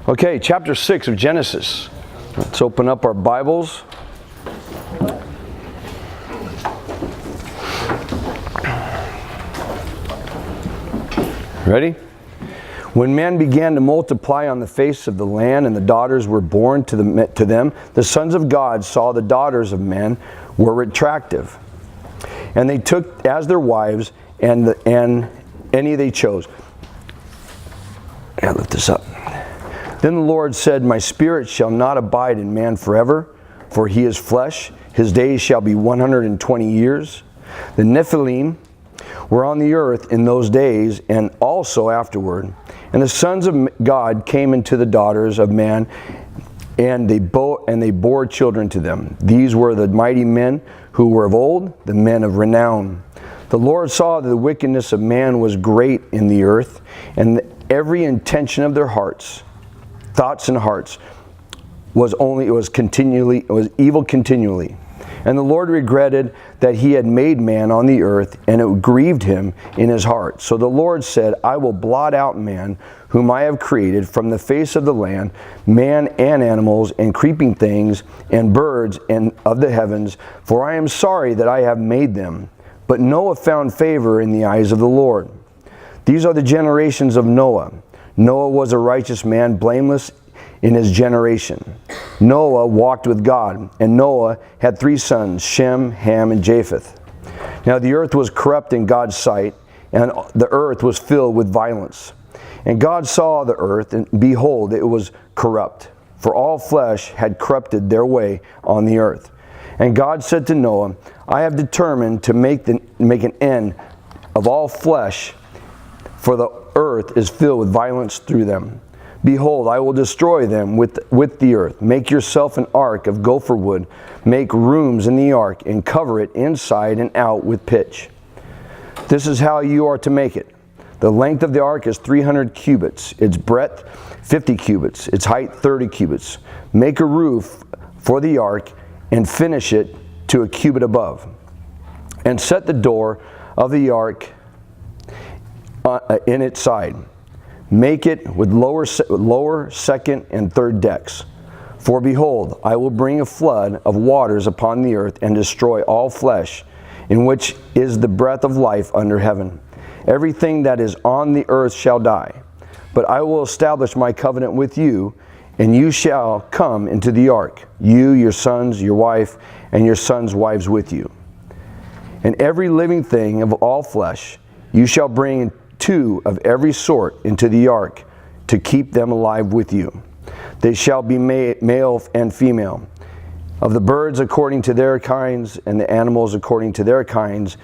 Okay, chapter 6 of Genesis. Let's open up our Bibles. Ready? When man began to multiply on the face of the land, and the daughters were born to them, the sons of God saw the daughters of men were attractive, and they took as their wives and any they chose. Lift this up. Then the Lord said, "My spirit shall not abide in man forever, for he is flesh. His days shall be 120 years. The Nephilim were on the earth in those days, and also afterward. And the sons of God came into the daughters of man, and they bore children to them. These were the mighty men who were of old, the men of renown. The Lord saw that the wickedness of man was great in the earth, and every intention of their thoughts and hearts was evil continually. And the Lord regretted that he had made man on the earth, and it grieved him in his heart. So the Lord said, I will blot out man, whom I have created, from the face of the land, man and animals and creeping things and birds and of the heavens, for I am sorry that I have made them. But Noah found favor in the eyes of the Lord. These are the generations of Noah. Noah was a righteous man, blameless in his generation. Noah walked with God, and Noah had 3 sons, Shem, Ham, and Japheth. Now the earth was corrupt in God's sight, and the earth was filled with violence. And God saw the earth, and behold, it was corrupt, for all flesh had corrupted their way on the earth. And God said to Noah, I have determined to make an end of all flesh, for the earth is filled with violence through them. Behold, I will destroy them with the earth. Make yourself an ark of gopher wood. Make rooms in the ark, and cover it inside and out with pitch. This is how you are to make it. The length of the ark is 300 cubits, its breadth 50 cubits, its height 30 cubits. Make a roof for the ark, and finish it to a cubit above. And set the door of the ark in its side. Make it with lower, second, and third decks. For behold, I will bring a flood of waters upon the earth, and destroy all flesh, in which is the breath of life under heaven. Everything that is on the earth shall die. But I will establish my covenant with you, and you shall come into the ark, you, your sons, your wife, and your sons' wives with you. And every living thing of all flesh you shall bring 2 of every sort into the ark, to keep them alive with you. They shall be male and female, of the birds according to their kinds, and the animals according to their kinds,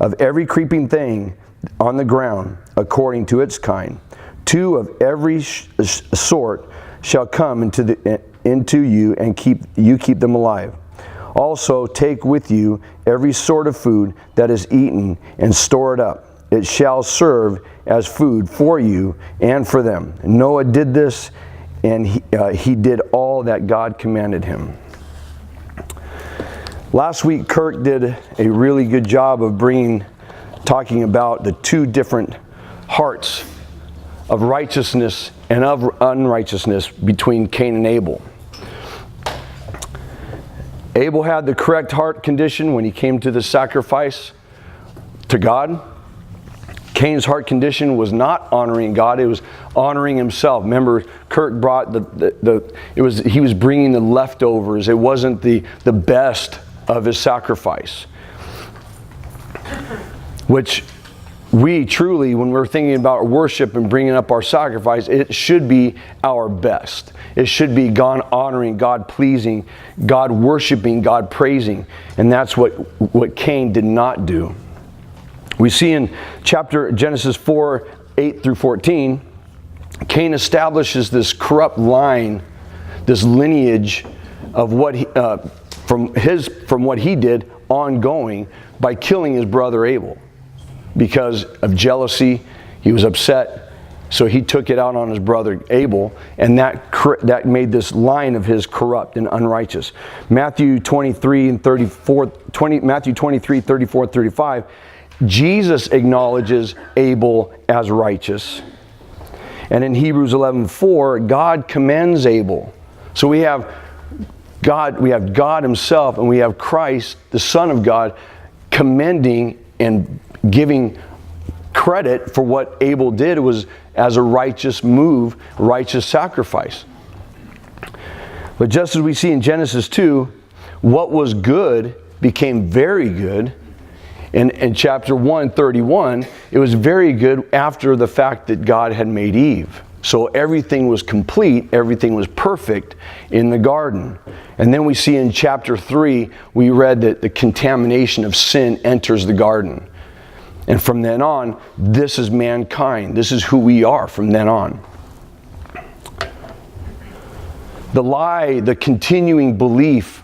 of every creeping thing on the ground according to its kind. 2 of every sort shall come into you, and keep them alive. Also take with you every sort of food that is eaten, and store it up. It shall serve as food for you and for them. Noah did this, and he did all that God commanded him. Last week, Kirk did a really good job of talking about the 2 different hearts of righteousness and of unrighteousness between Cain and Abel. Abel had the correct heart condition when he came to the sacrifice to God. Cain's heart condition was not honoring God, it was honoring himself. Remember, Kirk brought he was bringing the leftovers. It wasn't the best of his sacrifice. Which we truly, when we're thinking about worship and bringing up our sacrifice, it should be our best. It should be God honoring, God pleasing, God worshiping, God praising. And that's what Cain did not do. We see in Genesis 4, 8 through 14, Cain establishes this corrupt line, this lineage of from what he did ongoing by killing his brother Abel. Because of jealousy, he was upset, so he took it out on his brother Abel, and that made this line of his corrupt and unrighteous. Matthew 23, 34, 35, Jesus acknowledges Abel as righteous. And in Hebrews 11:4, God commends Abel. So we have God himself, and we have Christ, the Son of God, commending and giving credit for what Abel did. It was as a righteous move, righteous sacrifice. But just as we see in Genesis 2, what was good became very good. In chapter 1:31, it was very good after the fact that God had made Eve. So everything was complete, everything was perfect in the garden. And then we see in chapter 3, we read that the contamination of sin enters the garden. And from then on, this is mankind. This is who we are from then on. The lie, the continuing belief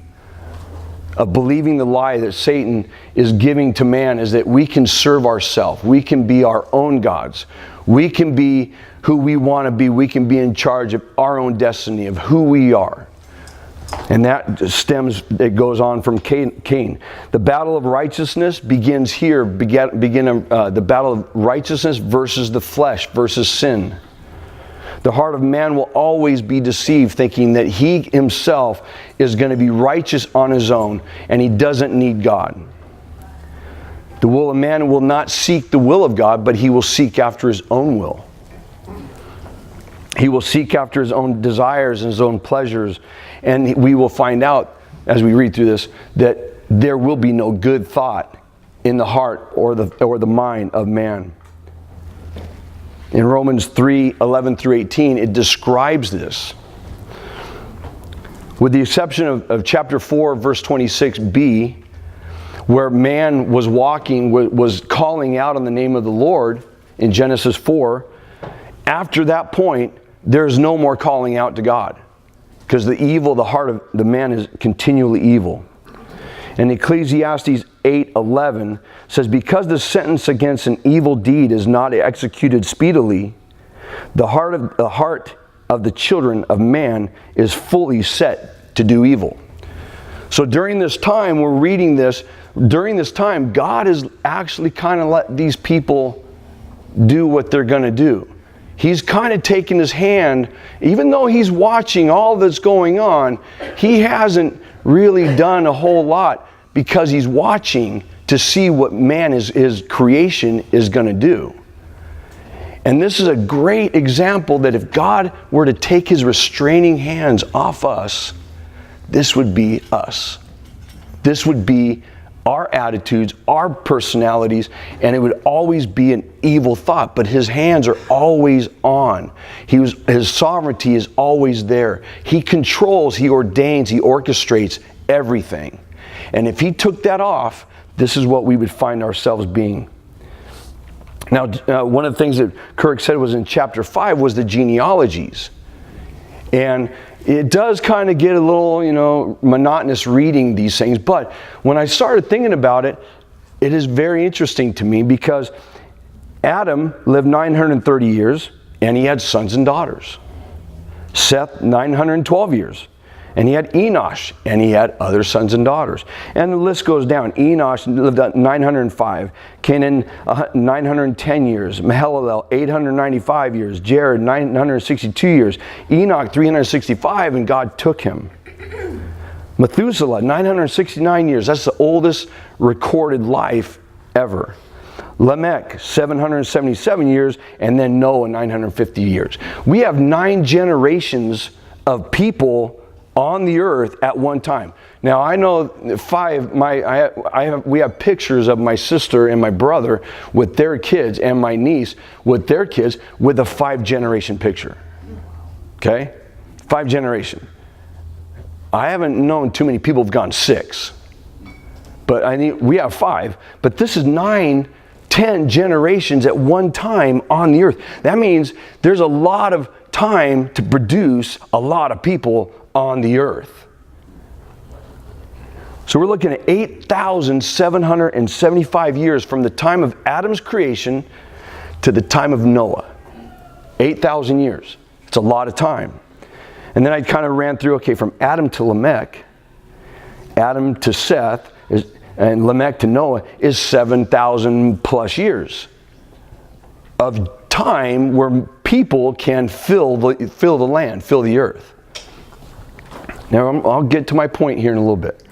of believing the lie that Satan is giving to man is that we can serve ourselves. We can be our own gods. We can be who we want to be. We can be in charge of our own destiny, of who we are. And that it goes on from Cain. The battle of righteousness begins here, the battle of righteousness versus the flesh, versus sin. The heart of man will always be deceived, thinking that he himself is going to be righteous on his own, and he doesn't need God. The will of man will not seek the will of God, but he will seek after his own will. He will seek after his own desires and his own pleasures. And we will find out, as we read through this, that there will be no good thought in the heart or the mind of man. In Romans 3:11 through 18, it describes this. With the exception of chapter 4, verse 26b, where man was was calling out on the name of the Lord in Genesis 4, after that point, there's no more calling out to God. Because the heart of the man is continually evil. And Ecclesiastes 8:11 says, because the sentence against an evil deed is not executed speedily, the heart of the children of man is fully set to do evil. So during this time, we're reading this, during this time, God is actually kind of let these people do what they're going to do. He's kind of taken his hand, even though he's watching all that's going on, he hasn't really done a whole lot because he's watching to see what his creation is going to do. And this is a great example that if God were to take his restraining hands off us, this would be us. This would be our attitudes, our personalities, and it would always be an evil thought. But his hands are always on. His sovereignty is always there. He controls, he ordains, he orchestrates everything. And if he took that off, this is what we would find ourselves being. Now, one of the things that Kirk said was in chapter 5 was the genealogies. And it does kind of get a little, monotonous reading these things. But when I started thinking about it, it is very interesting to me because Adam lived 930 years and he had sons and daughters. Seth, 912 years. And he had Enosh, and he had other sons and daughters. And the list goes down. Enosh lived at 905. Canaan, 910 years. Mahalalel, 895 years. Jared, 962 years. Enoch, 365, and God took him. Methuselah, 969 years. That's the oldest recorded life ever. Lamech, 777 years, and then Noah, 950 years. We have 9 generations of people on the earth at one time. Now I know 5. We have pictures of my sister and my brother with their kids, and my niece with their kids, with a 5-generation picture. Okay, 5 generation. I haven't known too many people who've gone 6, but we have 5. But this is 9, 10 generations at one time on the earth. That means there's a lot of time to produce a lot of people on the earth. So we're looking at 8,775 years from the time of Adam's creation to the time of Noah. 8,000 years. It's a lot of time. And then I kind of ran through, okay, from Adam to Lamech, Adam to Seth, and Lamech to Noah is 7,000 plus years of time where people can fill the land, fill the earth. Now, I'll get to my point here in a little bit.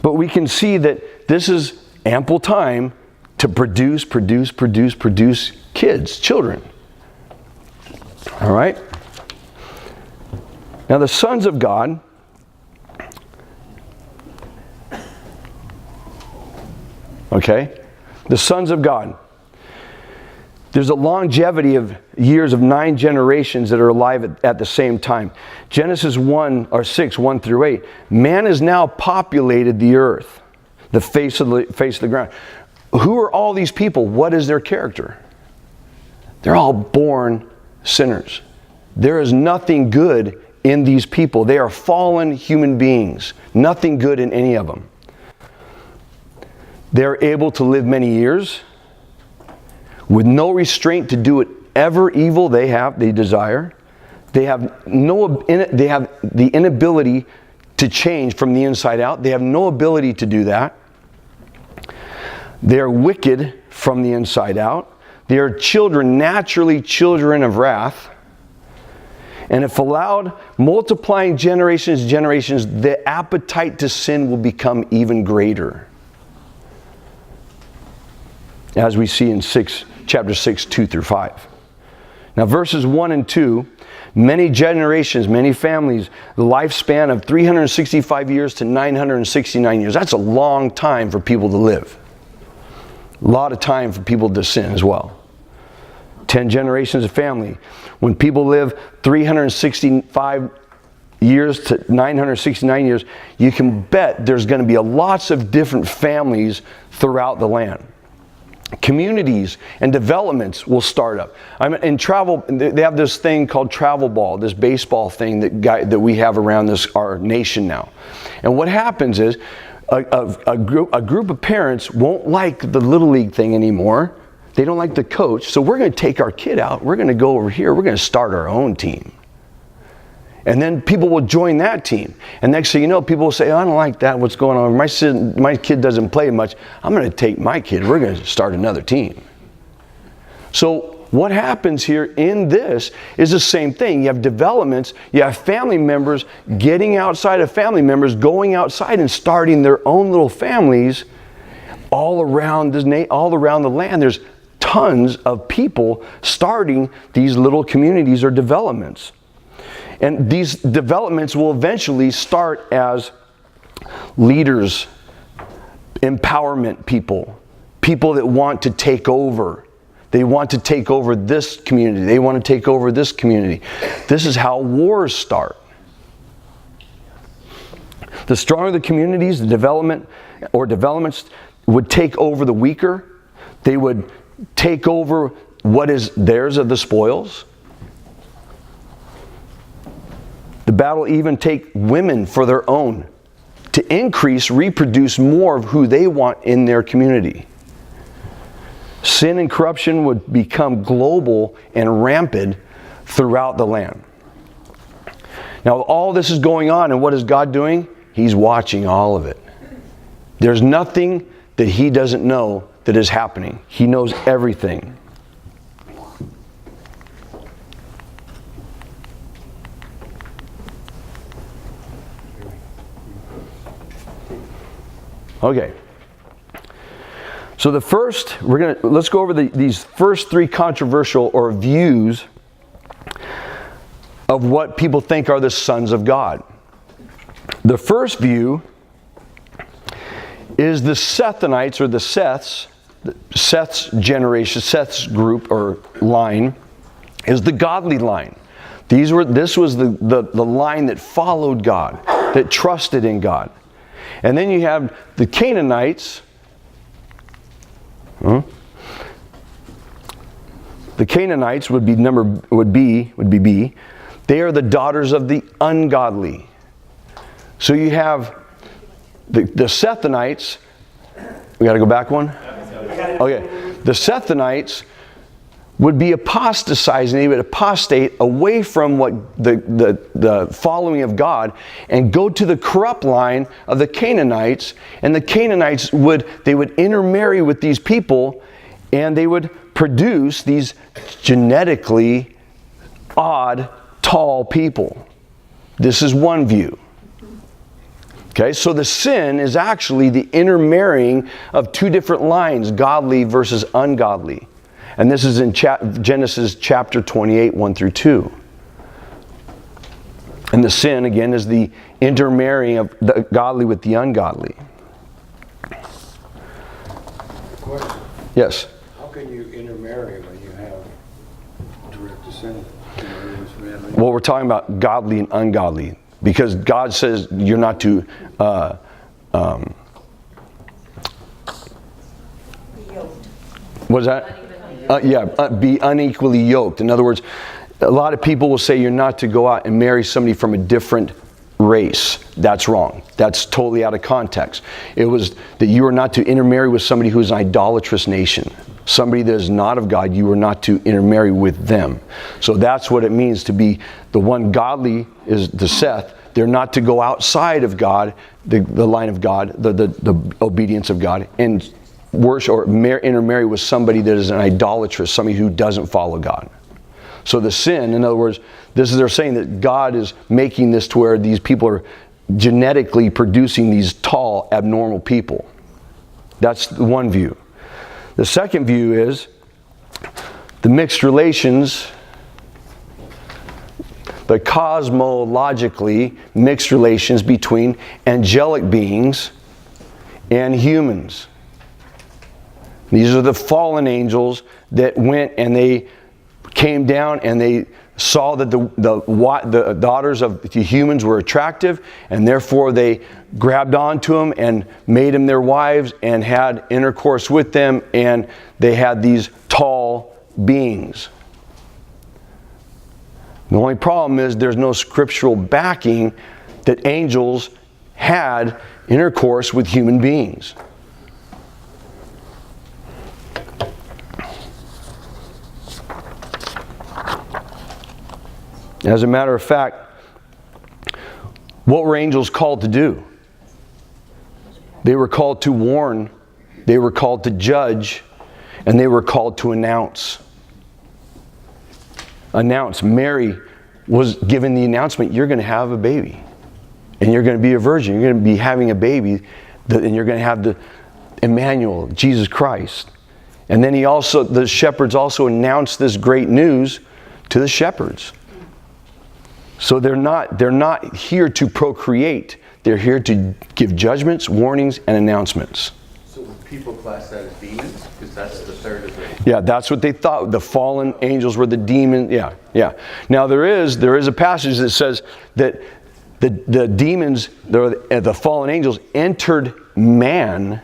But we can see that this is ample time to produce kids, children. All right? Now, the sons of God, okay? The sons of God. There's a longevity of years of 9 generations that are alive at the same time. Genesis 6, 1 through 8. Man has now populated the earth, the face of the ground. Who are all these people? What is their character? They're all born sinners. There is nothing good in these people. They are fallen human beings. Nothing good in any of them. They're able to live many years with no restraint to do whatever evil they desire. They have the inability to change from the inside out. They have no ability to do that. They are wicked from the inside out. They are naturally children of wrath. And if allowed, multiplying generations, the appetite to sin will become even greater. As we see in chapter 6, 2 through 5. Now, verses 1 and 2, many generations, many families, the lifespan of 365 years to 969 years. That's a long time for people to live. A lot of time for people to sin as well. 10 generations of family. When people live 365 years to 969 years, you can bet there's going to be lots of different families throughout the land. Communities and developments will start up. In travel, they have this thing called travel ball, this baseball thing that we have around our nation now. And what happens is a group of parents won't like the Little League thing anymore. They don't like the coach, so we're going to take our kid out. We're going to go over here. We're going to start our own team. And then people will join that team. And next thing you know, people will say, I don't like that. What's going on? My kid doesn't play much. I'm going to take my kid. We're going to start another team. So what happens here in this is the same thing. You have developments. You have family members getting outside of family members, going outside and starting their own little families all around the land. There's tons of people starting these little communities or developments. And these developments will eventually start as leaders, empowerment people that want to take over. They want to take over this community. They want to take over this community. This is how wars start. The stronger the communities, the developments would take over the weaker. They would take over what is theirs of the spoils. The battle even take women for their own to reproduce more of who they want in their community. Sin and corruption would become global and rampant throughout the land. Now, all this is going on, and what is God doing? He's watching all of it. There's nothing that He doesn't know that is happening. He knows everything. Okay. So let's go over these first 3 controversial or views of what people think are the sons of God. The first view is the Sethonites or the Seth's generation, Seth's group or line is the godly line. This was the line that followed God, that trusted in God. And then you have the Canaanites. The Canaanites would be B. They are the daughters of the ungodly. So you have the Sethonites. We got to go back one? Okay. The Sethonites would be apostatizing. They would apostate away from what the following of God and go to the corrupt line of the Canaanites. And the Canaanites would intermarry with these people, and they would produce these genetically odd, tall people. This is one view. Okay, so the sin is actually the intermarrying of two different lines, godly versus ungodly. And this is in Genesis chapter 28, 1 through 2. And the sin, again, is the intermarrying of the godly with the ungodly. Question. Yes? How can you intermarry when you have direct descendants? Well, we're talking about godly and ungodly. Because God says you're not to what's that? Be unequally yoked. In other words, a lot of people will say you're not to go out and marry somebody from a different race. That's wrong. That's totally out of context. It was that you are not to intermarry with somebody who is an idolatrous nation. Somebody that is not of God, you are not to intermarry with them. So that's what it means to be the one godly is the Seth. They're not to go outside of God, the line of God, the obedience of God, and worship or intermarry with somebody that is an idolatrous, somebody who doesn't follow God. So the sin, in other words, this is they're saying that God is making this to where these people are genetically producing these tall, abnormal people. That's the one view. The second view is the mixed relations, the cosmologically mixed relations between angelic beings and humans. These are the fallen angels that went and they came down and they saw that the daughters of the humans were attractive, and therefore they grabbed onto them and made them their wives and had intercourse with them, and they had these tall beings. The only problem is there's no scriptural backing that angels had intercourse with human beings. As a matter of fact, what were angels called to do? They were called to warn, they were called to judge, and they were called to announce. Mary was given the announcement, you're going to have a baby. And you're going to be a virgin. You're going to be having a baby. And you're going to have the Emmanuel, Jesus Christ. And then the shepherds also announced this great news to the shepherds. So they're not here to procreate. They're here to give judgments, warnings, and announcements. So would people class that as demons? Because that's the third of it. Yeah, that's what they thought. The fallen angels were the demons. Yeah. Now there is a passage that says that the demons, the fallen angels, entered man.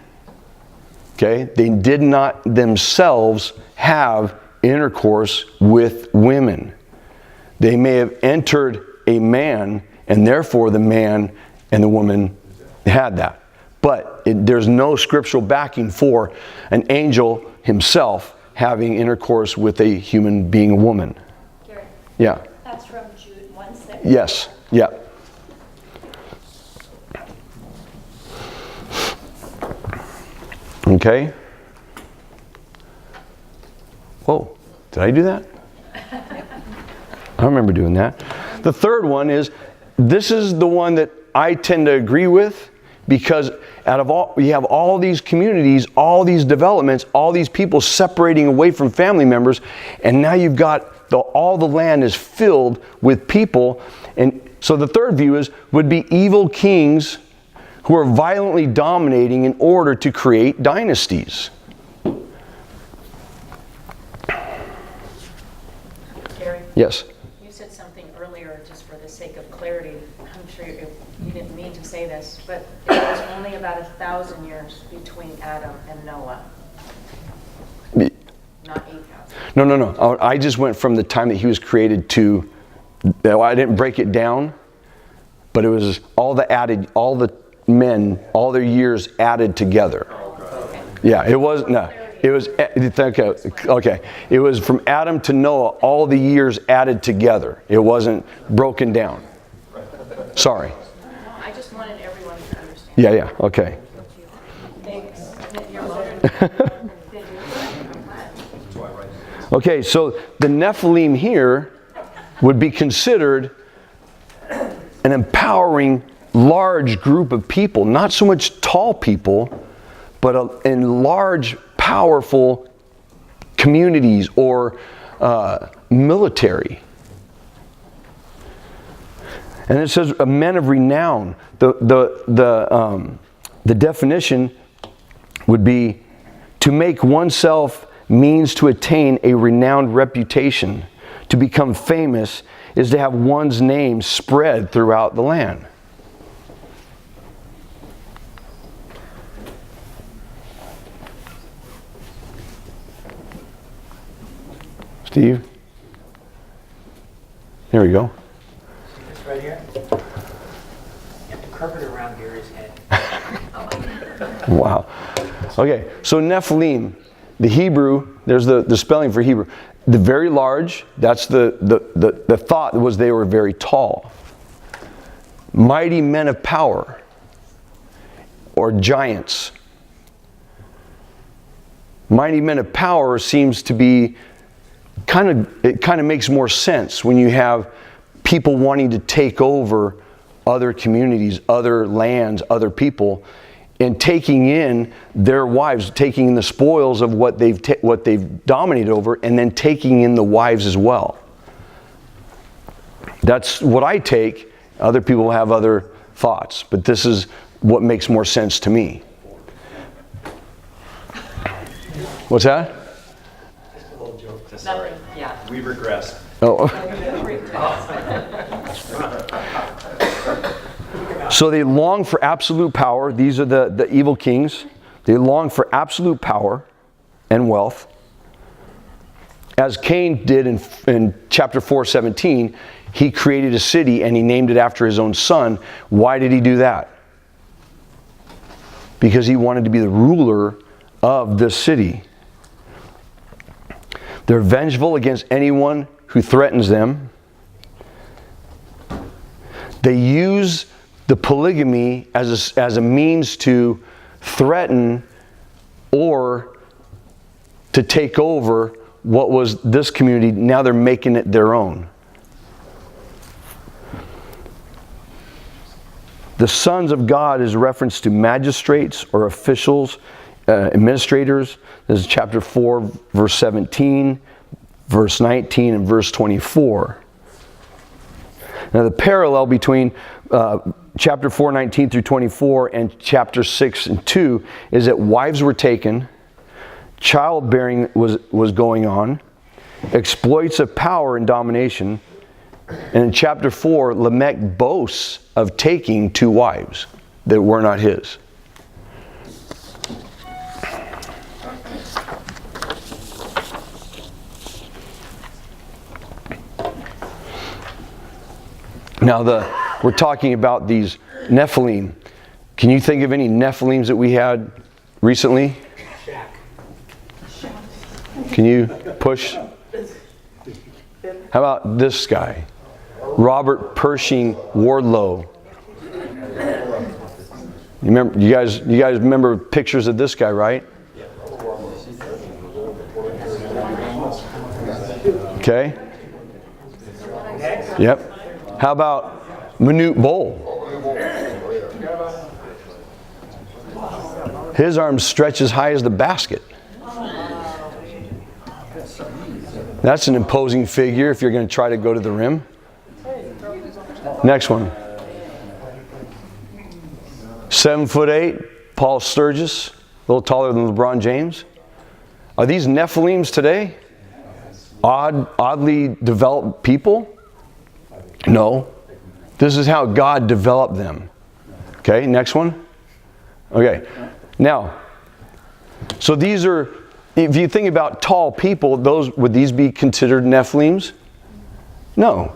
Okay, they did not themselves have intercourse with women. They may have entered a man, and therefore the man and the woman had that. But there's no scriptural backing for an angel himself having intercourse with a human being, a woman. Gary, Yeah. that's from Jude 1:6. Yes. Yeah. Okay. Whoa. Did I do that? I remember doing that. The third one is, this is the one that I tend to agree with, because out of all, you have all these communities, all these developments, all these people separating away from family members, and now you've got all the land is filled with people. And so the third view would be evil kings who are violently dominating in order to create dynasties. Gary? Yes. You said something earlier, just for the sake of clarity. I'm sure you didn't mean to say this, but there was only about 1,000 years between Adam and Noah. Not 8,000. No. I just went from the time that he was created to, I didn't break it down, but it was all the men, all their years added together. Okay. Yeah, it was, no. It was, okay. It was from Adam to Noah, all the years added together. It wasn't broken down. Sorry. No, I just wanted everyone to understand. Yeah, okay. Thanks. You're welcome. Okay, so the Nephilim here would be considered an empowering large group of people, not so much tall people, but in large, powerful communities or military. And it says men of renown. The definition would be to make oneself means to attain a renowned reputation. To become famous is to have one's name spread throughout the land. Steve? There we go. This right here? You have to curve it around Gary's head. Wow. Okay, so Nephilim, the Hebrew, there's the spelling for Hebrew. The very large, that's the thought was they were very tall. Mighty men of power, or giants. Mighty men of power seems to be it kind of makes more sense when you have people wanting to take over other communities, other lands, other people, and taking in their wives, taking in the spoils of what they've dominated over, and then taking in the wives as well. That's what I take. Other people have other thoughts, but this is what makes more sense to me. What's that? Just a little joke. Nothing, yeah. We regressed. Oh. So they long for absolute power. These are the evil kings. They long for absolute power and wealth. As Cain did in chapter 4:17, he created a city and he named it after his own son. Why did he do that? Because he wanted to be the ruler of this city. They're vengeful against anyone who threatens them. They use the polygamy as a means to threaten or to take over what was this community. Now they're making it their own. The sons of God is a reference to magistrates or officials, administrators. This is chapter 4, verse 17, verse 19, and verse 24. Now the parallel between chapter 4, 19 through 24 and chapter 6 and 2 is that wives were taken, childbearing was going on, exploits of power and domination, and in chapter 4, Lamech boasts of taking 2 wives that were not his. Now we're talking about these Nephilim. Can you think of any Nephilims that we had recently? Can you push? How about this guy? Robert Pershing Wardlow. You guys remember pictures of this guy, right? Okay. Yep. How about Manute Bol? His arms stretch as high as the basket. That's an imposing figure if you're going to try to go to the rim. Next one. 7'8", Paul Sturgis, a little taller than LeBron James. Are these Nephilims today? Oddly developed people? No. This is how God developed them. Okay, next one. Okay. Now, so these are, if you think about tall people, would these be considered Nephilims? No.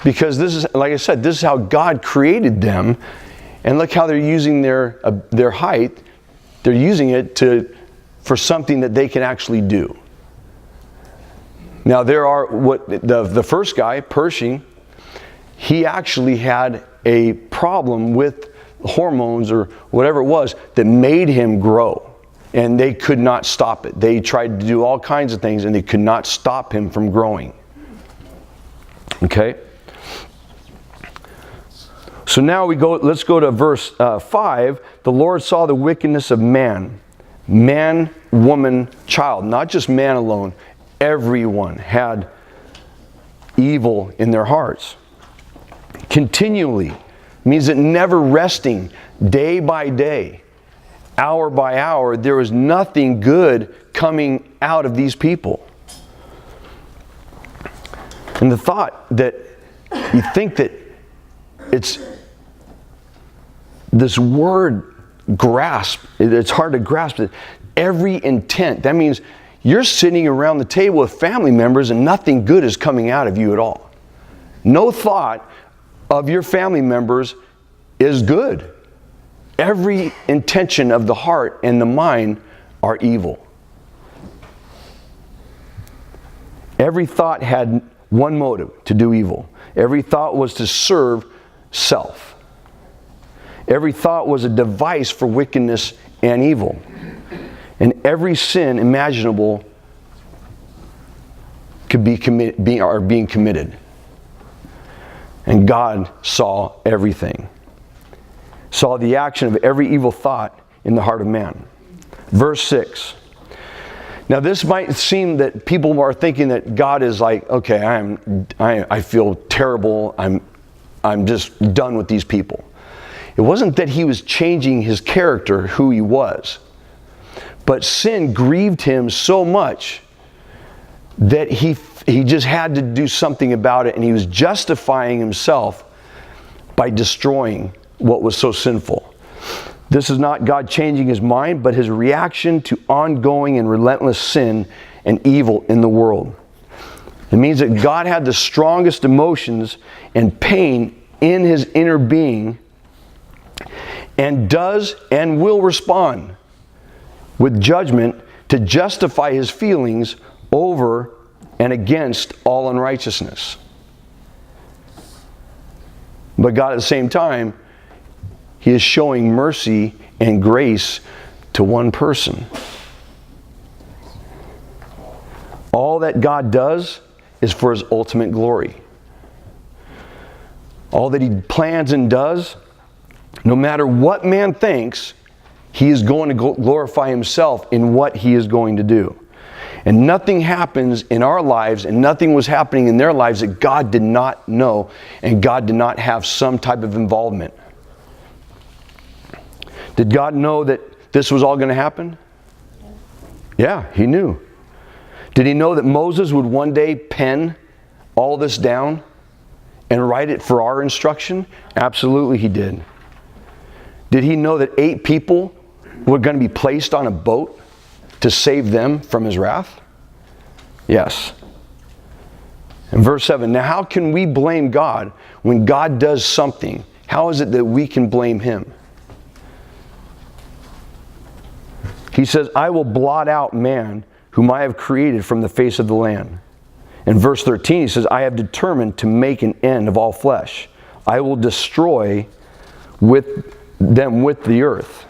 Because this is, like I said, this is how God created them. And look how they're using their height. They're using it for something that they can actually do. Now there are, the first guy, Pershing, he actually had a problem with hormones or whatever it was that made him grow And they could not stop it. They tried to do all kinds of things, and they could not stop him from growing. Okay? So now let's go to verse 5. The Lord saw the wickedness of man, woman, child. Not just man alone. Everyone had evil in their hearts. Continually means that never resting, day by day, hour by hour, there was nothing good coming out of these people. And the thought that you think that it's this word grasp, it's hard to grasp it. Every intent, that means you're sitting around the table with family members and nothing good is coming out of you at all. No thought of your family members is good. Every intention of the heart and the mind are evil. Every thought had one motive, to do evil. Every thought was to serve self. Every thought was a device for wickedness and evil. And every sin imaginable could be being committed. And God saw everything. Saw the action of every evil thought in the heart of man. Verse 6. Now this might seem that people are thinking that God is like, okay, I feel terrible. I'm just done with these people. It wasn't that he was changing his character, who he was. But sin grieved him so much that he just had to do something about it, and he was justifying himself by destroying what was so sinful. This is not God changing his mind, but his reaction to ongoing and relentless sin and evil in the world. It means that God had the strongest emotions and pain in his inner being, and does and will respond with judgment to justify his feelings over and against all unrighteousness. But God at the same time, he is showing mercy and grace to one person. All that God does is for his ultimate glory. All that he plans and does, no matter what man thinks, he is going to glorify himself in what he is going to do. And nothing happens in our lives, and nothing was happening in their lives that God did not know, and God did not have some type of involvement. Did God know that this was all going to happen? Yeah, he knew. Did he know that Moses would one day pen all this down and write it for our instruction? Absolutely he did. Did he know that 8 people were going to be placed on a boat to save them from his wrath? Yes. In verse 7, now how can we blame God when God does something? How is it that we can blame him? He says, I will blot out man whom I have created from the face of the land. In verse 13, he says, I have determined to make an end of all flesh. I will destroy them with the earth.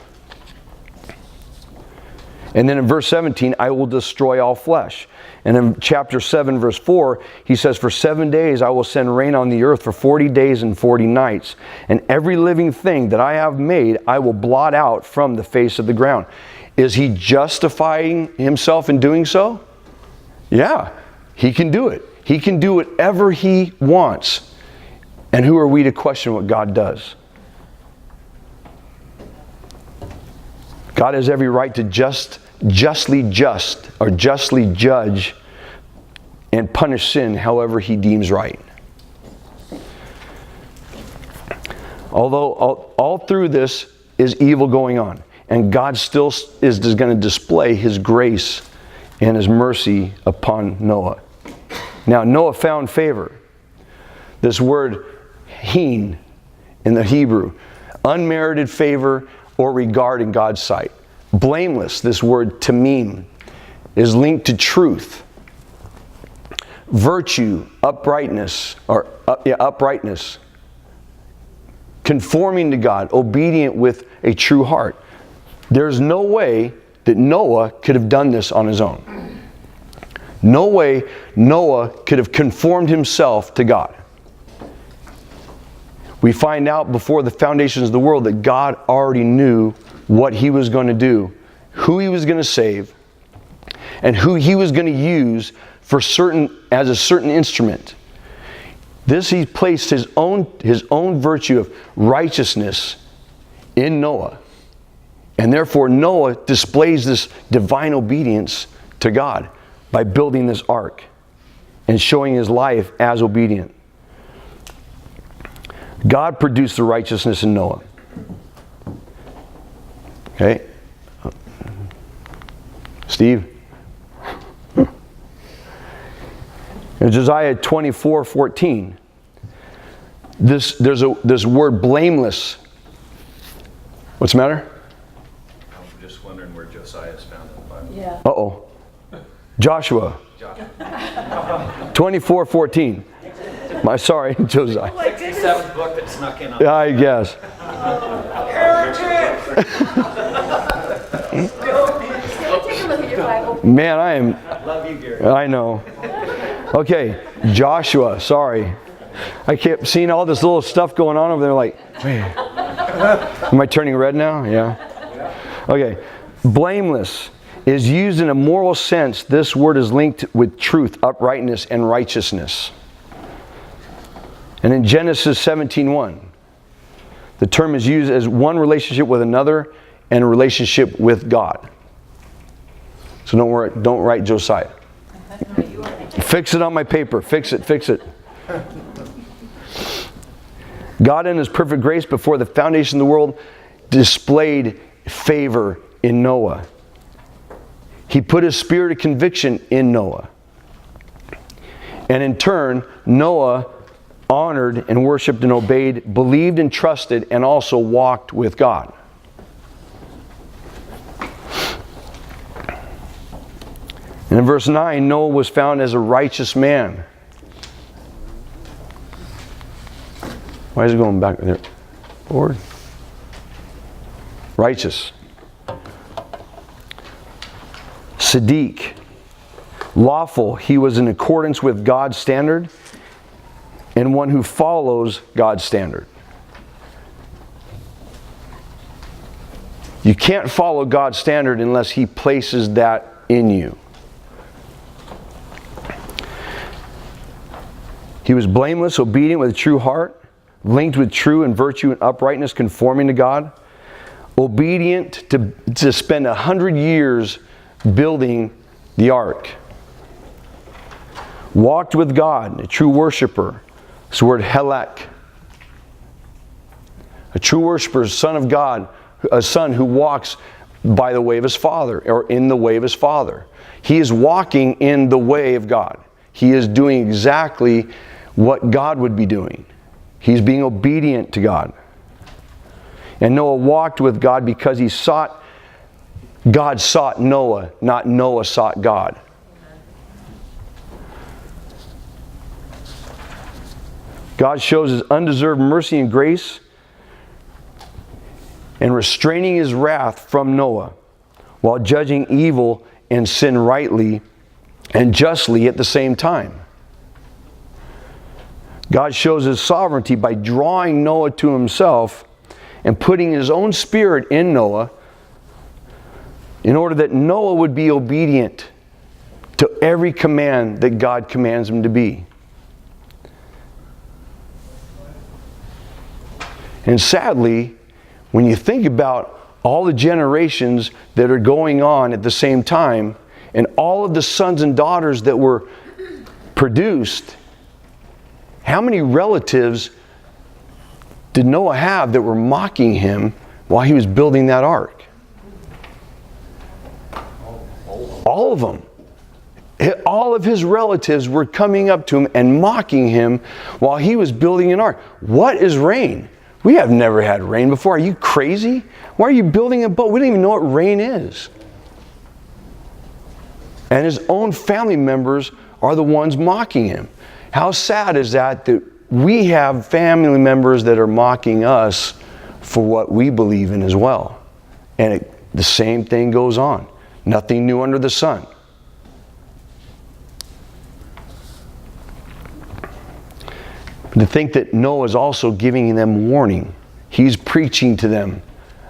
And then in verse 17, I will destroy all flesh. And in chapter 7, verse 4, he says, for 7 days I will send rain on the earth for 40 days and 40 nights. And every living thing that I have made, I will blot out from the face of the ground. Is he justifying himself in doing so? Yeah, he can do it. He can do whatever he wants. And who are we to question what God does? God has every right to justly judge and punish sin however he deems right. Although all through this is evil going on, and God still is going to display his grace and his mercy upon Noah. Now, Noah found favor. This word, heen, in the Hebrew, unmerited favor or regard in God's sight. Blameless, this word tamim, is linked to truth. Virtue, uprightness. Conforming to God, obedient with a true heart. There's no way that Noah could have done this on his own. No way Noah could have conformed himself to God. We find out before the foundations of the world that God already knew what he was going to do, who he was going to save, and who he was going to use as a certain instrument. This, he placed his own virtue of righteousness in Noah. And therefore Noah displays this divine obedience to God by building this ark and showing his life as obedient. God produced the righteousness in Noah. Okay? Steve? In Josiah 24:14, this word blameless. What's the matter? I'm just wondering where Josiah is found in the Bible. Yeah. Uh-oh. Joshua. 24:14. Sorry, Josiah. Like the seventh book that snuck in on. Yeah, I guess. Take a look at your Bible. Man, I am. Love you, Gary. I know. Okay, Joshua. Sorry. I kept seeing all this little stuff going on over there like, wait. Am I turning red now? Yeah. Okay. Blameless is used in a moral sense. This word is linked with truth, uprightness, and righteousness. And in Genesis 17:1, the term is used as one relationship with another and a relationship with God. So don't write Josiah. Fix it on my paper. Fix it. God in his perfect grace before the foundation of the world displayed favor in Noah. He put his spirit of conviction in Noah. And in turn, Noah honored and worshiped and obeyed, believed and trusted, and also walked with God. And in verse 9, Noah was found as a righteous man. Why is it going back there? Lord. Righteous. Sadiq. Lawful. He was in accordance with God's standard and one who follows God's standard. You can't follow God's standard unless He places that in you. He was blameless, obedient with a true heart, linked with true and virtue and uprightness, conforming to God, obedient to spend 100 years building the ark, walked with God, a true worshiper. This word helek. A true worshiper is a son of God, a son who walks by the way of his father, or in the way of his father. He is walking in the way of God. He is doing exactly what God would be doing. He's being obedient to God. And Noah walked with God because God sought Noah, not Noah sought God. God shows His undeserved mercy and grace and restraining His wrath from Noah while judging evil and sin rightly and justly at the same time. God shows His sovereignty by drawing Noah to Himself and putting His own Spirit in Noah in order that Noah would be obedient to every command that God commands him to be. And sadly, when you think about all the generations that are going on at the same time, and all of the sons and daughters that were produced, how many relatives did Noah have that were mocking him while he was building that ark? All of them. All of his relatives were coming up to him and mocking him while he was building an ark. What is rain? We have never had rain before. Are you crazy? Why are you building a boat? We don't even know what rain is. And his own family members are the ones mocking him. How sad is that we have family members that are mocking us for what we believe in as well. And the same thing goes on. Nothing new under the sun. To think that Noah is also giving them warning. He's preaching to them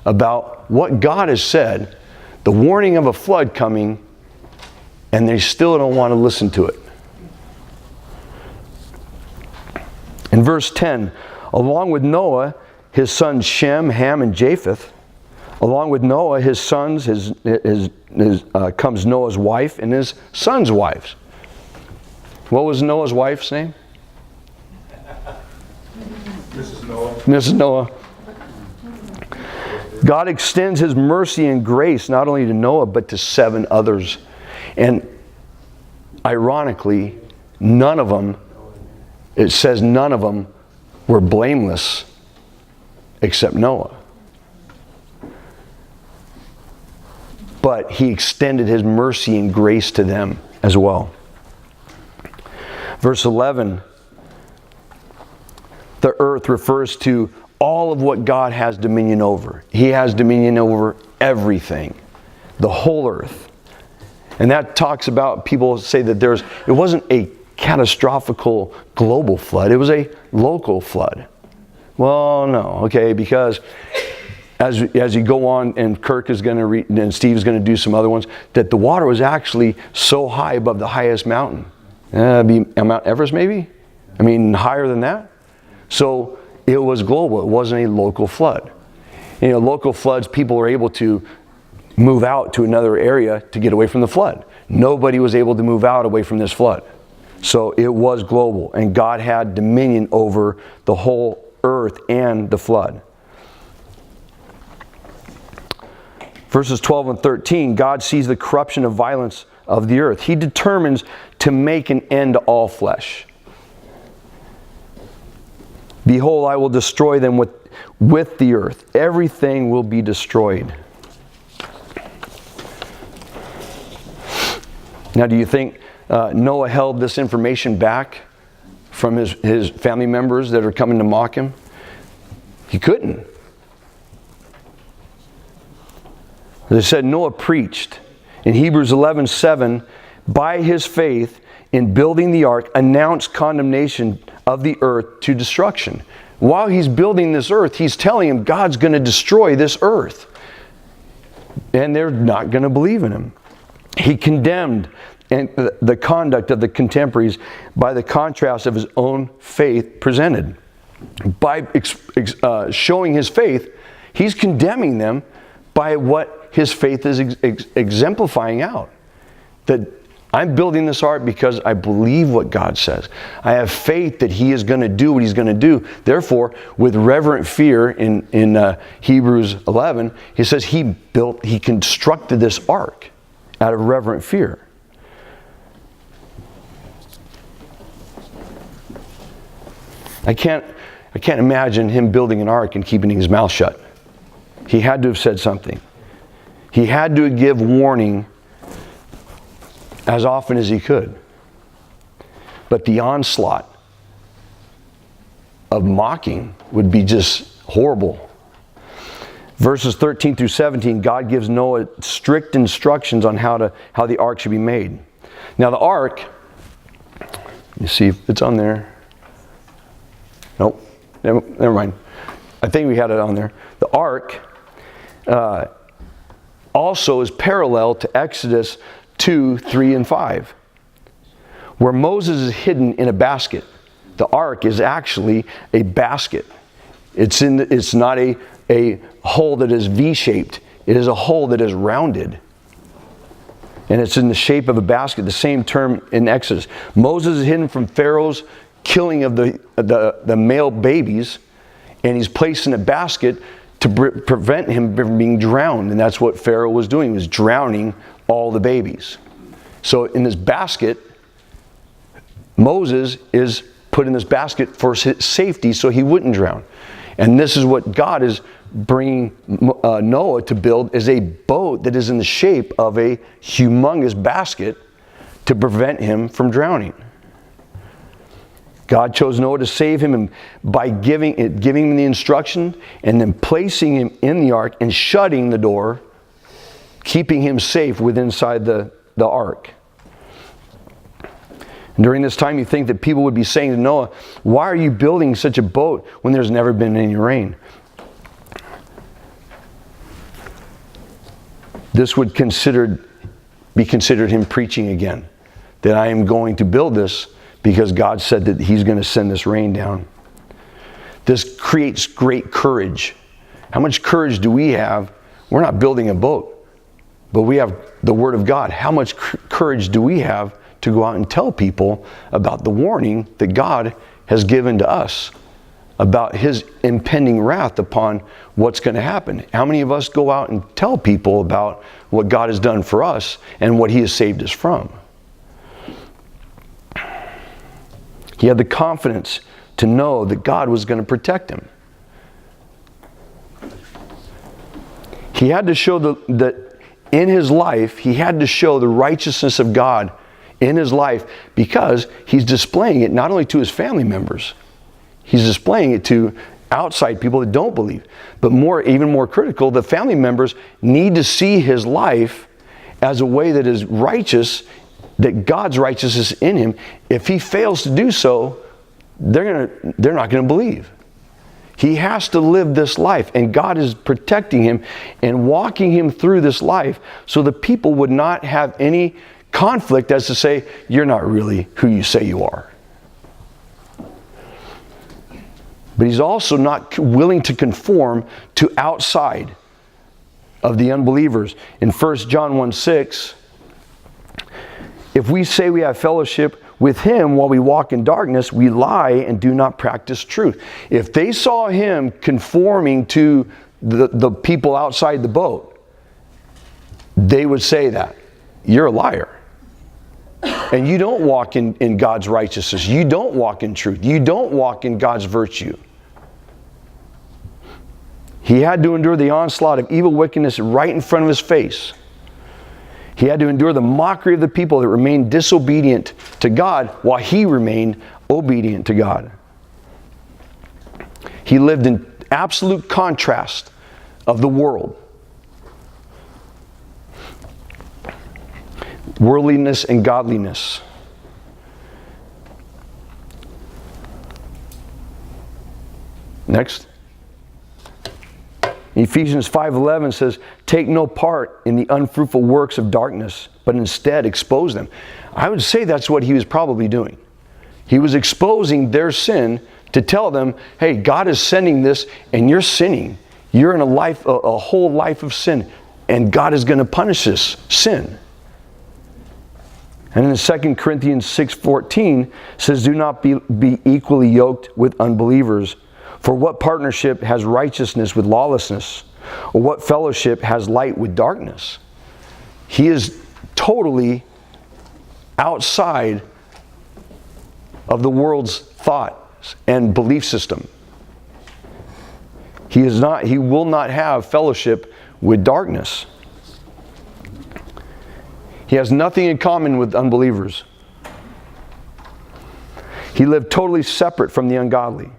about what God has said, the warning of a flood coming, and they still don't want to listen to it. In verse 10, along with Noah, his sons Shem, Ham, and Japheth, along with Noah, his sons, comes Noah's wife and his sons' wives. What was Noah's wife's name? Mrs. Noah. God extends his mercy and grace not only to Noah but to 7 others. And ironically, none of them, it says none of them were blameless except Noah. But he extended his mercy and grace to them as well. Verse 11, the earth refers to all of what God has dominion over. He has dominion over everything, the whole earth. And that talks about, people say that it wasn't a catastrophical global flood, it was a local flood. Well, no, okay, because as you go on, and Kirk is going to read, and Steve is going to do some other ones, that the water was actually so high above the highest mountain. Mount Everest maybe? I mean, higher than that? So it was global. It wasn't a local flood. You know, local floods, people are able to move out to another area to get away from the flood. Nobody was able to move out away from this flood. So it was global, and God had dominion over the whole earth and the flood. Verses 12 and 13, God sees the corruption of violence of the earth. He determines to make an end to all flesh. Behold, I will destroy them with the earth. Everything will be destroyed. Now, do you think Noah held this information back from his family members that are coming to mock him? He couldn't. As I said, Noah preached. In Hebrews 11:7, by his faith in building the ark, announced condemnation of the earth to destruction. While he's building this earth, he's telling him God's going to destroy this earth. And they're not going to believe in him. He condemned the conduct of the contemporaries by the contrast of his own faith presented. By showing his faith, he's condemning them by what his faith is exemplifying out. That I'm building this ark because I believe what God says. I have faith that he is going to do what he's going to do. Therefore, with reverent fear in Hebrews 11, he says he constructed this ark out of reverent fear. I can't imagine him building an ark and keeping his mouth shut. He had to have said something. He had to give warning as often as he could. But the onslaught of mocking would be just horrible. Verses 13 through 17, God gives Noah strict instructions on how the ark should be made. Now the ark, you see if it's on there. Nope, never mind. I think we had it on there. The ark also is parallel to Exodus 2, 3, and 5, where Moses is hidden in a basket. The ark is actually a basket. It's not a hole that is V-shaped. It is a hole that is rounded. And it's in the shape of a basket, the same term in Exodus. Moses is hidden from Pharaoh's killing of the male babies, and he's placed in a basket to prevent him from being drowned. And that's what Pharaoh was doing, was drowning all the babies. So in this basket, Moses is put in this basket for safety so he wouldn't drown. And this is what God is bringing Noah to build, is a boat that is in the shape of a humongous basket to prevent him from drowning. God chose Noah to save him by giving him the instruction and then placing him in the ark and shutting the door, keeping him safe inside the ark. And during this time, you think that people would be saying to Noah, why are you building such a boat when there's never been any rain? This would be considered him preaching again, that I am going to build this because God said that he's going to send this rain down. This creates great courage. How much courage do we have? We're not building a boat, but we have the Word of God. How much courage do we have to go out and tell people about the warning that God has given to us about his impending wrath upon what's going to happen? How many of us go out and tell people about what God has done for us and what he has saved us from? He had the confidence to know that God was going to protect him. He had to show that in his life, he had to show the righteousness of God in his life, because he's displaying it not only to his family members, he's displaying it to outside people that don't believe. But even more critical, the family members need to see his life as a way that is righteous, that God's righteousness is in him. If he fails to do so, they're not going to believe. He has to live this life, and God is protecting him and walking him through this life so the people would not have any conflict as to say, you're not really who you say you are. But he's also not willing to conform to outside of the unbelievers. In 1 John 1:6, if we say we have fellowship with him while we walk in darkness, we lie and do not practice truth. If they saw him conforming to the people outside the boat, they would say that. You're a liar. And you don't walk in God's righteousness. You don't walk in truth. You don't walk in God's virtue. He had to endure the onslaught of evil wickedness right in front of his face. He had to endure the mockery of the people that remained disobedient to God while he remained obedient to God. He lived in absolute contrast of the world. Worldliness and godliness. Next. Ephesians 5:11 says, take no part in the unfruitful works of darkness, but instead expose them. I would say that's what he was probably doing. He was exposing their sin to tell them, hey, God is sending this and you're sinning. You're in a whole life of sin, and God is going to punish this sin. And in 2 Corinthians 6:14 says, do not be equally yoked with unbelievers. For what partnership has righteousness with lawlessness? Or what fellowship has light with darkness? He is totally outside of the world's thoughts and belief system. He will not have fellowship with darkness. He has nothing in common with unbelievers. He lived totally separate from the ungodly.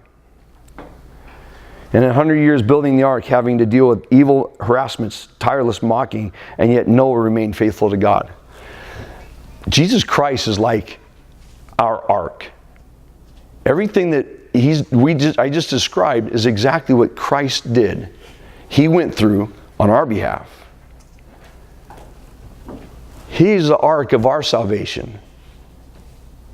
And 100 years building the ark, having to deal with evil harassments, tireless mocking, and yet Noah remained faithful to God. Jesus Christ is like our ark. Everything that I just described is exactly what Christ did. He went through on our behalf. He is the ark of our salvation.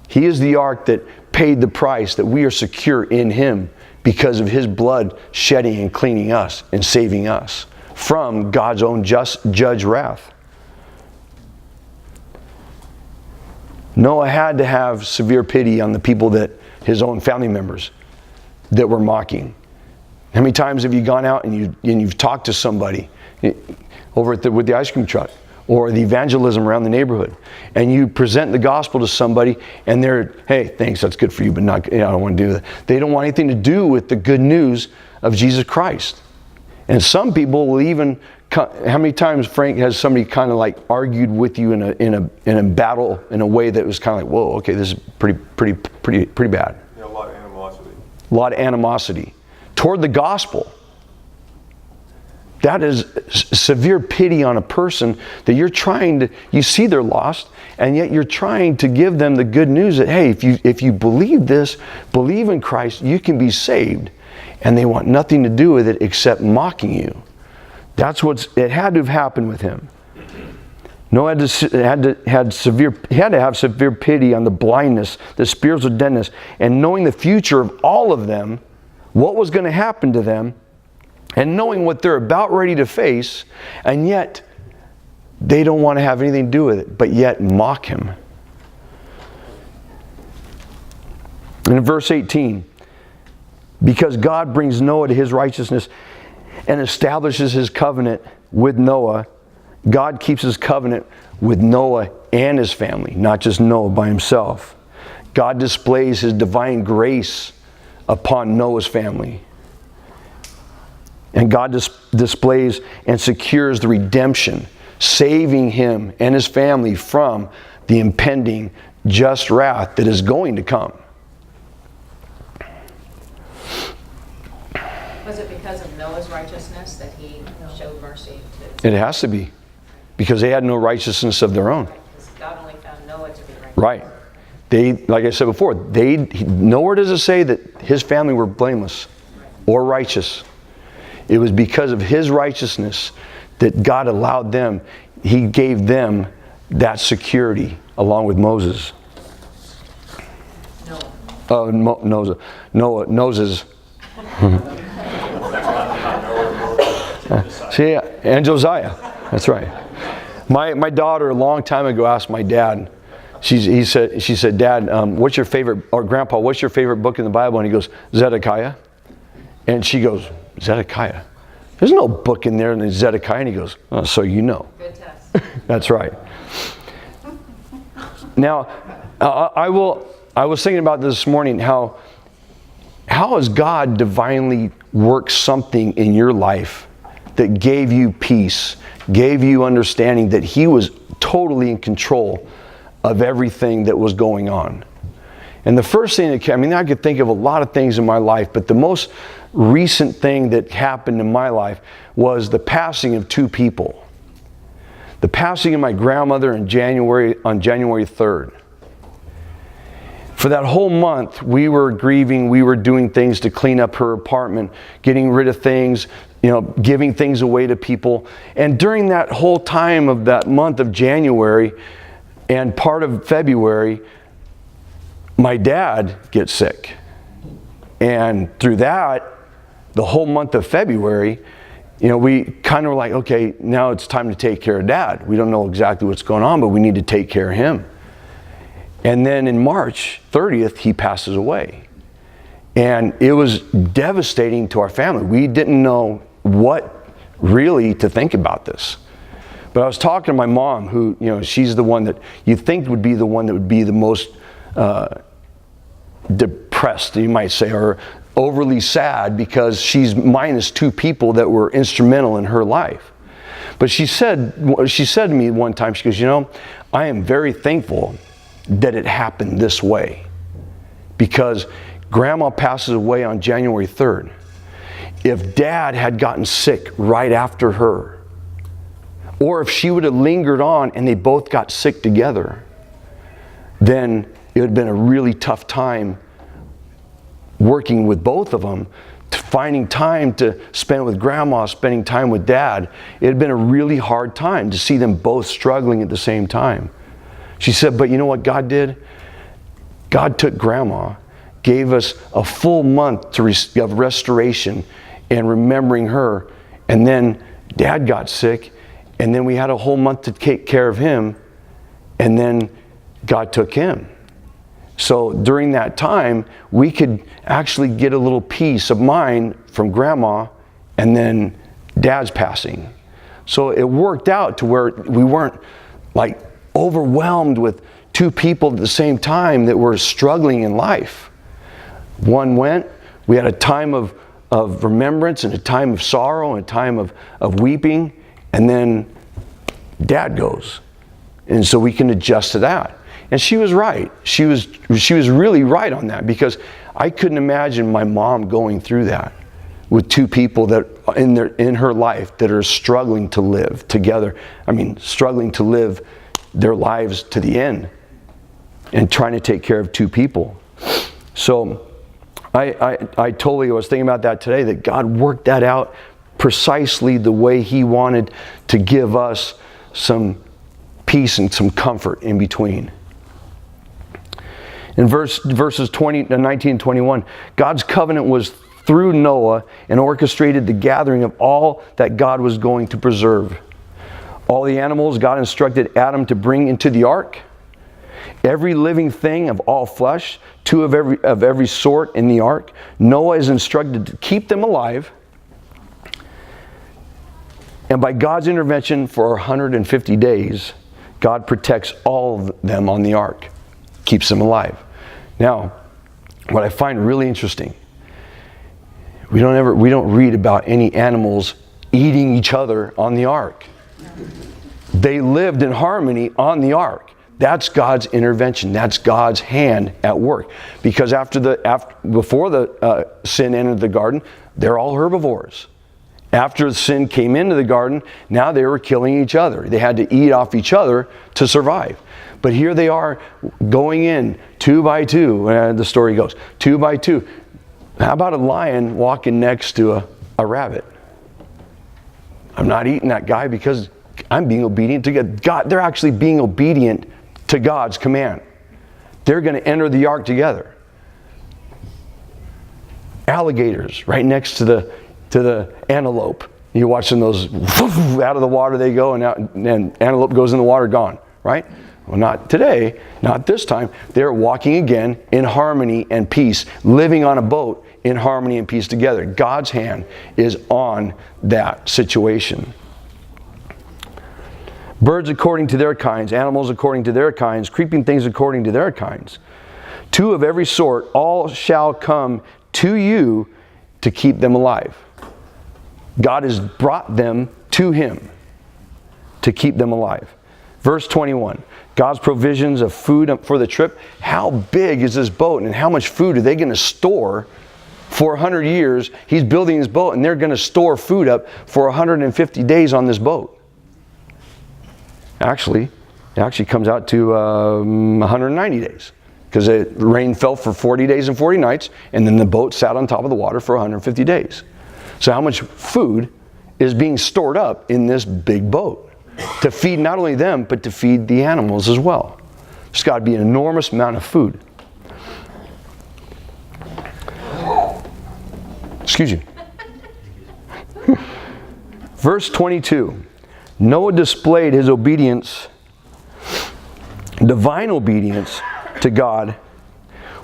He is the ark that paid the price, that we are secure in him because of his blood shedding and cleaning us and saving us from God's own just judge wrath. Noah had to have severe pity on the people that his own family members that were mocking. How many times have you gone out and you've talked to somebody over with the ice cream truck or the evangelism around the neighborhood, and you present the gospel to somebody and they're, hey, thanks, that's good for you, but not, I don't want to do that. They don't want anything to do with the good news of Jesus Christ. And some people will even, how many times, Frank, has somebody kind of like argued with you in a battle in a way that was kind of like, whoa, okay, this is pretty bad. Yeah, a lot of animosity. A lot of animosity toward the gospel. that is severe pity on a person that you see they're lost, and yet you're trying to give them the good news that, hey, if you believe this, believe in Christ, you can be saved. And they want nothing to do with it except mocking you. It had to have happened with him. Noah had to have severe pity on the blindness, the spiritual deadness, and knowing the future of all of them, what was going to happen to them, and knowing what they're about ready to face, and yet they don't want to have anything to do with it, but yet mock him. And in verse 18, because God brings Noah to his righteousness and establishes his covenant with Noah, God keeps his covenant with Noah and his family, not just Noah by himself. God displays his divine grace upon Noah's family. And God displays and secures the redemption, saving him and his family from the impending just wrath that is going to come. Was it because of Noah's righteousness that he showed mercy to? It has to be, because they had no righteousness of their own. Right, because God only found Noah to be righteous. Right. Like I said before, nowhere does it say that his family were blameless or righteous. It was because of his righteousness that God allowed them. He gave them that security along with Moses. Moses. See, and Josiah. That's right. My daughter a long time ago asked my dad. She said, Dad, what's your favorite, or Grandpa, what's your favorite book in the Bible? And he goes, Zedekiah. And she goes, Zedekiah? There's no book in there in Zedekiah. And he goes, oh, so you know. Good test. That's right. Now, I was thinking about this morning, how has God divinely worked something in your life that gave you peace, gave you understanding that he was totally in control of everything that was going on? And the first thing I could think of a lot of things in my life, but the most recent thing that happened in my life was the passing of two people. The passing of my grandmother on January 3rd. For that whole month, we were grieving, we were doing things to clean up her apartment, getting rid of things, giving things away to people. And during that whole time of that month of January and part of February, my dad gets sick. And through that, the whole month of February, we kind of were like, okay, now it's time to take care of Dad. We don't know exactly what's going on, but we need to take care of him. And then in March 30th, he passes away. And it was devastating to our family. We didn't know what really to think about this. But I was talking to my mom, who, she's the one that you think would be the one that would be the most depressed, you might say, or overly sad, because she's minus two people that were instrumental in her life. But she said to me one time, she goes, I am very thankful that it happened this way, because Grandma passes away on January 3rd. If Dad had gotten sick right after her, or if she would have lingered on and they both got sick together, then it would have been a really tough time working with both of them, finding time to spend with Grandma, spending time with Dad. It had been a really hard time to see them both struggling at the same time. She said, but you know what God did? God took Grandma, gave us a full month of restoration and remembering her, and then Dad got sick, and then we had a whole month to take care of him, and then God took him. So during that time, we could actually get a little peace of mind from Grandma and then Dad's passing. So it worked out to where we weren't like overwhelmed with two people at the same time that were struggling in life. One went, we had a time of remembrance and a time of sorrow and a time of weeping, and then Dad goes. And so we can adjust to that. And she was right. She was really right on that, because I couldn't imagine my mom going through that. with two people that in her life that are struggling to live together. I mean, struggling to live their lives to the end and trying to take care of two people. So I totally was thinking about that today, that God worked that out precisely the way He wanted to give us some peace and some comfort in between. In verses 19 and 21, God's covenant was through Noah and orchestrated the gathering of all that God was going to preserve. All the animals God instructed Adam to bring into the ark, every living thing of all flesh, two of every sort in the ark. Noah is instructed to keep them alive. And by God's intervention for 150 days, God protects all of them on the ark, keeps them alive. Now, what I find really interesting, we don't read about any animals eating each other on the ark. They lived in harmony on the ark. That's God's intervention. That's God's hand at work. Because before the sin entered the garden, they're all herbivores. After sin came into the garden, now they were killing each other. They had to eat off each other to survive. But here they are going in 2 by 2. The story goes 2 by 2. How about a lion walking next to a rabbit? I'm not eating that guy because I'm being obedient to God. They're actually being obedient to God's command. They're going to enter the ark together. Alligators right next to the antelope. You're watching those out of the water they go, and antelope goes in the water, gone, right? Well, not today, not this time. They're walking again in harmony and peace, living on a boat in harmony and peace together. God's hand is on that situation. Birds according to their kinds, animals according to their kinds, creeping things according to their kinds. Two of every sort, all shall come to you to keep them alive. God has brought them to Him to keep them alive. Verse 21, God's provisions of food for the trip. How big is this boat and how much food are they going to store for 100 years? He's building his boat and they're going to store food up for 150 days on this boat. It actually comes out to 190 days because the rain fell for 40 days and 40 nights and then the boat sat on top of the water for 150 days. So how much food is being stored up in this big boat to feed not only them, but to feed the animals as well? There's got to be an enormous amount of food. Excuse you. Verse 22. Noah displayed his obedience, divine obedience to God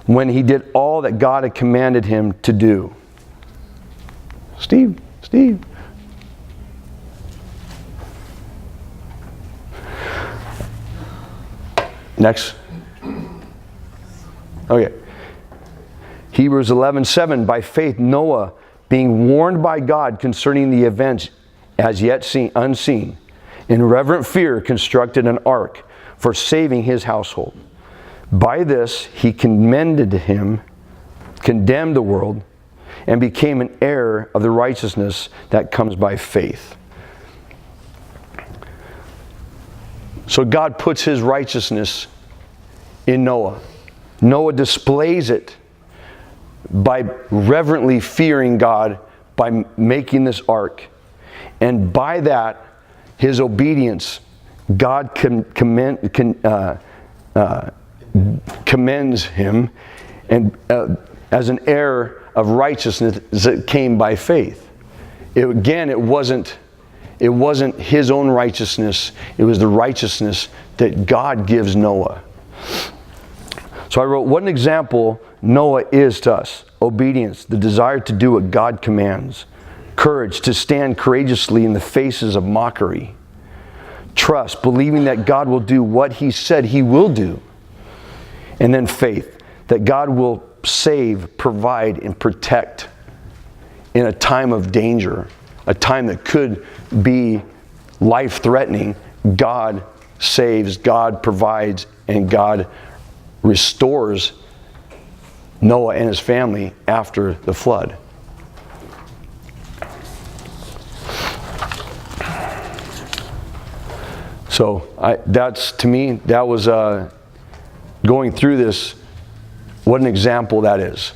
when he did all that God had commanded him to do. Steve. Next. Okay. Hebrews 11:7. By faith Noah, being warned by God concerning the events as yet unseen, in reverent fear constructed an ark for saving his household. By this he condemned the world, and became an heir of the righteousness that comes by faith. So God puts His righteousness in Noah. Noah displays it by reverently fearing God, by making this ark. And by that, his obedience, God commends him and as an heir of righteousness that came by faith. It wasn't his own righteousness. It was the righteousness that God gives Noah. So I wrote, what an example Noah is to us. Obedience, the desire to do what God commands. Courage, to stand courageously in the faces of mockery. Trust, believing that God will do what He said He will do. And then faith, that God will save, provide, and protect in a time of danger, a time that could be life-threatening. God saves, God provides, and God restores Noah and his family after the flood. So that's, to me, that was going through this, what an example that is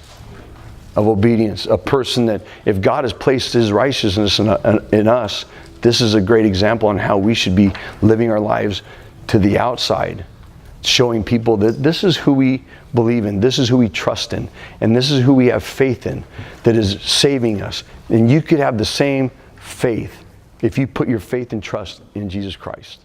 of obedience. A person that, if God has placed His righteousness in us, this is a great example on how we should be living our lives to the outside, showing people that this is who we believe in, this is who we trust in, and this is who we have faith in, that is saving us. And you could have the same faith if you put your faith and trust in Jesus Christ.